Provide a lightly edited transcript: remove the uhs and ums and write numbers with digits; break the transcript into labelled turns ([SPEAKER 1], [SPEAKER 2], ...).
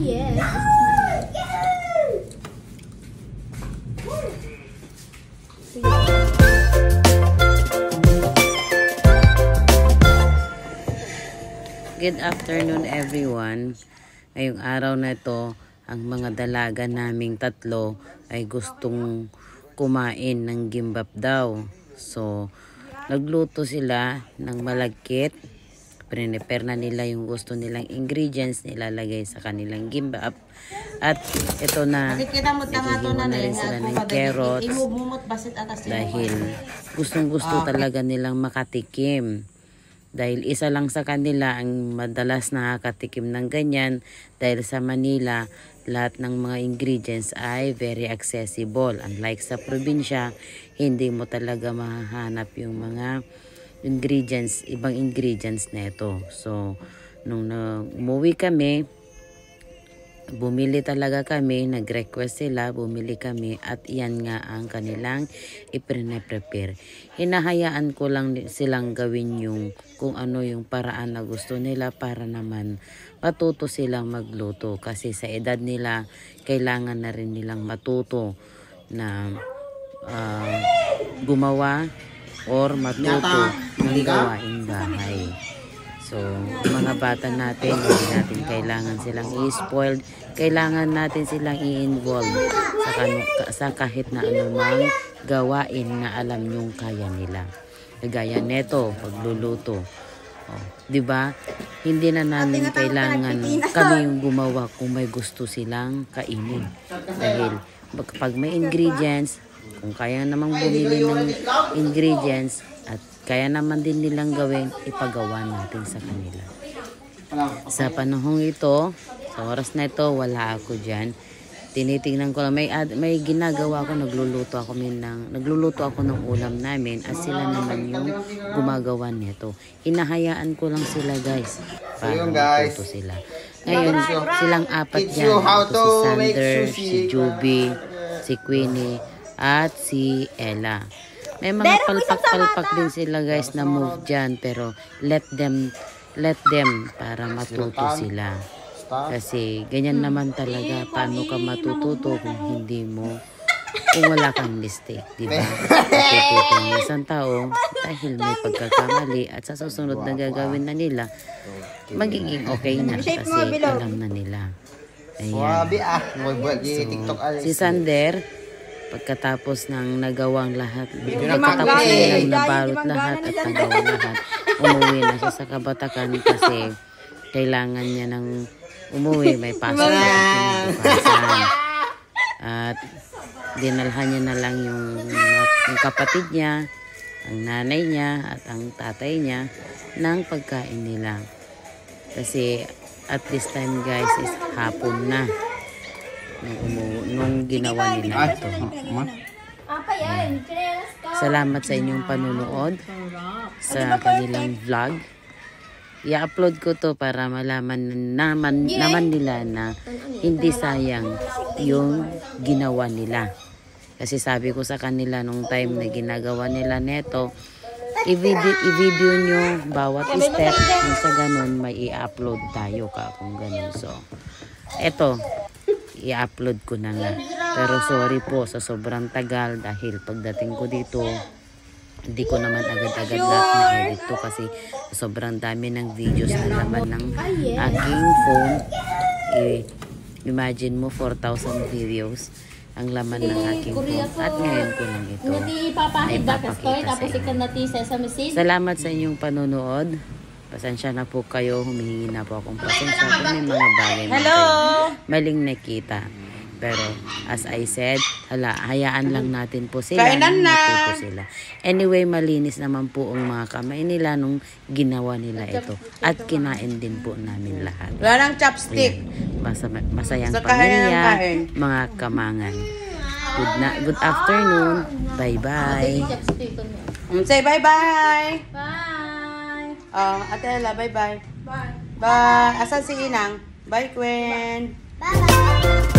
[SPEAKER 1] yes.
[SPEAKER 2] Good afternoon everyone. Ngayong araw na ito, ang mga dalaga naming tatlo ay gustong kumain ng gimbap daw. So, nagluto sila ng malagkit. Prepare na nila yung gusto nilang ingredients nilalagay sa kanilang gimbap. At ito na, naghihiwa na rin sila ng carrots dahil gustong-gusto talaga nilang makatikim. Dahil isa lang sa kanila ang madalas nakakatikim ng ganyan dahil sa Manila, lahat ng mga ingredients ay very accessible. Unlike sa probinsya, hindi mo talaga mahahanap yung mga ingredients, ibang ingredients na ito. So, nung umuwi kami, bumili talaga kami, nag-request sila, bumili kami at yan nga ang kanilang i-prepare. Hinahayaan ko lang silang gawin yung kung ano yung paraan na gusto nila para naman matuto silang magluto. Kasi sa edad nila, kailangan na rin nilang matuto na gumawa or matuto ng gawaing bahay. So, mga bata natin, hindi natin kailangan silang i-spoiled. Kailangan natin silang i-involve sa kahit na anumang gawain na alam nyong kaya nila. Kagaya neto, pagluluto. Oh, 'di ba? Hindi na namin kailangan kami yung gumawa kung may gusto silang kainin. Dahil pag may ingredients, kung kaya namang bumili ng ingredients at kaya naman din nilang gawin, ipagawa natin sa kanila. Sa panahong ito, sa oras na ito, wala ako dyan. Tinitingnan ko lang, may ginagawa ako, nagluluto ako ng ulam namin at sila naman yung gumagawa nito. Hinahayaan ko lang sila guys, para matuto sila. Ngayon, silang apat dyan. Ito si Sander, si Juby, si Queenie, at si Ella. May mga palpak-palpak din sila guys na move dyan, pero let them para matuto sila. Kasi ganyan naman talaga, paano ka matututo kung wala kang mistake, di ba? Matututo ng isang tao dahil may pagkakamali at sa susunod na gagawin na nila, magiging okay na kasi alam na nila. Ayan. So, si Sander, pagkatapos ng nagawang lahat, pagkatapos nilang nabalot lahat at nagawang lahat, umuwi na siya sa Kabatakan kasi kailangan niya ng umuwi, may pasok na kinabukasan. At dinalhan niya na lang yung kapatid niya, ang nanay niya at ang tatay niya ng pagkain nila. Kasi at this time guys is hapon na nung ginawa nila ito. Salamat sa inyong panunood sa kanilang vlog. I-upload ko to para malaman naman nila na hindi sayang yung ginawa nila. Kasi sabi ko sa kanila nung time na ginagawa nila neto, i-video nyo bawat step kung sa ganun may i-upload tayo kung ganun. So, eto, i-upload ko na nga. Pero sorry po sa sobrang tagal dahil pagdating ko dito, hindi ko naman agad-agad lahat na-edit to kasi sobrang dami ng videos na laman ng aking phone. Imagine mo 4,000 videos ang laman ng aking phone. At ngayon ko lang ito ay papakita sa inyo. Salamat sa inyong panonood. Pasensya na po kayo, humihingi na po akong pasensya kung may mga bagay na maling nakita. Pero as I said, hayaan lang natin po sila, matuto sila. Anyway, malinis naman po ang mga kamay nila nung ginawa nila ito. At kinain din po namin lahat.
[SPEAKER 3] Wala nang chopstick.
[SPEAKER 2] Masayang pamilya, mga kamangan. Good afternoon. Bye-bye.
[SPEAKER 3] Say bye-bye.
[SPEAKER 1] Bye.
[SPEAKER 3] Ate Ella, bye-bye.
[SPEAKER 1] Bye.
[SPEAKER 3] Bye. Asan si Inang? Bye, Gwen.
[SPEAKER 1] Bye-bye.